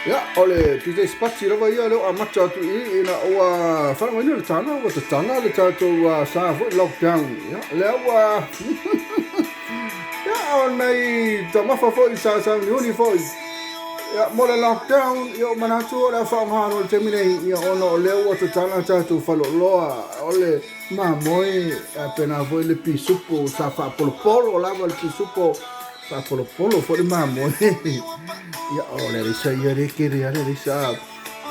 Ya, ole DJ Spatsi lava ia leo amacha tu ina o fala mai le tana o tana le tato sa fo lockdown ya leo ya onai tama fa fo sa ni uni fo ya mo le lockdown yo manatu la fa ngano le termine ya ono leo o tana tato falo loa ole ma moi appena voi le pisupo sa fa polo lava le pisupo sa polo fo le ma moi ya ole risa ia rekere ale risa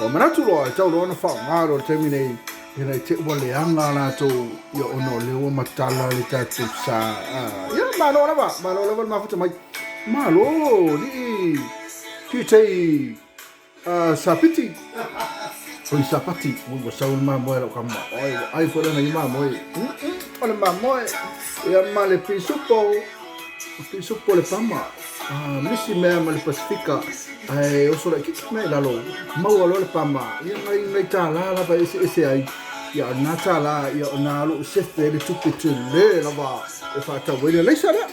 o manatu loa tau loa na wha ngaro termine ina te wale anga la to ya ono leo matala le tatu sa ya malo lava mafuta mai malo li ki tei sapiti oi sapati mo saul ma mo era kama ai fo na ima mo ole ma mo ya male pisupo le pama misi mea ma le Pasifika ai o sora ki me lalo mau alo le pama ia ngai tala la pa ese ai ia na tala ia na lo sefe le tupe le lava e fa ta wele le sara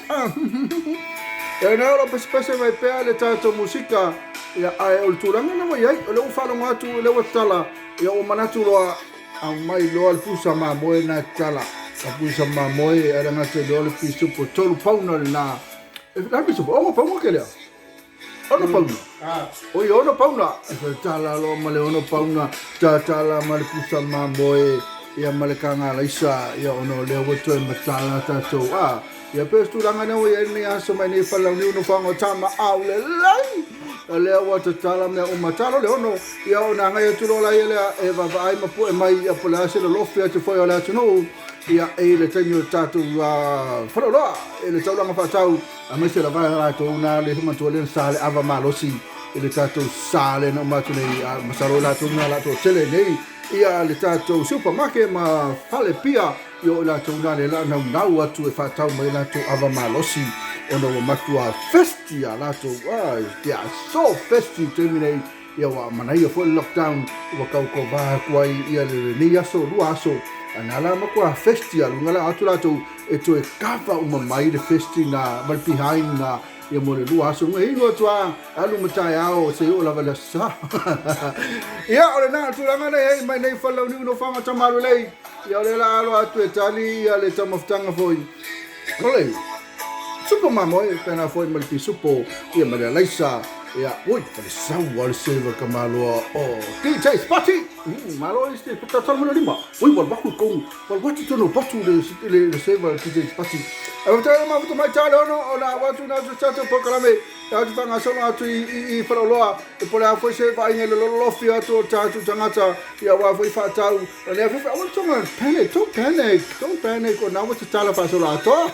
e na lo pese mai pe le tato musika ia ai o turanga na mai ai o le fa lo ngatu le watala ia o manatu lo a mai lo al pusa ma mo na tala a pusa ma mo e era ngate lo pisu po tolu pauna na la pisu o pauna ke le ono pauna oi ono pauna tala lo male ono pauna tala male pusa ma mo e ia male kanga la isa ia ono le woto e matala tato ia pestu langa na o ni aso mai ni fala ni uno fango tama au le lai le wa tala me o matalo le ono ia ona ngai tu lo la ele e va vai ma pu e mai a pola se lo fia te foi ala tu no ia e le tenio tatu fala lo e le tau fa tau a me se la vai la to una le ma to le sale ava malosi e le tatu sale no ma tu nei ma salo la tu na la to tele nei ia le tatu supermarket ma fale pia yo la to una le la na atu e fa tau mai la to ava malosi ono matua festia la to dia so festi termine ia wa manai fo lockdown wa kau ko ba kwai ia le ni aso lu aso anala ma kwa festia ngala atu la to e to e kava mai de festi na mal behind na ia mo le lu aso ngai no tua alu matai ao se o la vala sa ia ole na tu la ngana e mai nei fa ni no fa ma tamaru lei ia le la alo atu e tali ia le tamaftanga foi ole Supo mamo e pena foi mal pisupo ia male laisa ia oi pale sau al silver kamalo o DJ Spotty malo este puta tal mo lima oi wal baku ko wal watu to no patu le silver DJ Spotty avta ma vuto mai talo no ona watu na so chato pokalame ya tu fanga so atu I faroloa e pole a foi se vai ngelo lo fia to tatu tangata ia wa foi fatau le fa wal to panic don't panic ona watu tala pa so la to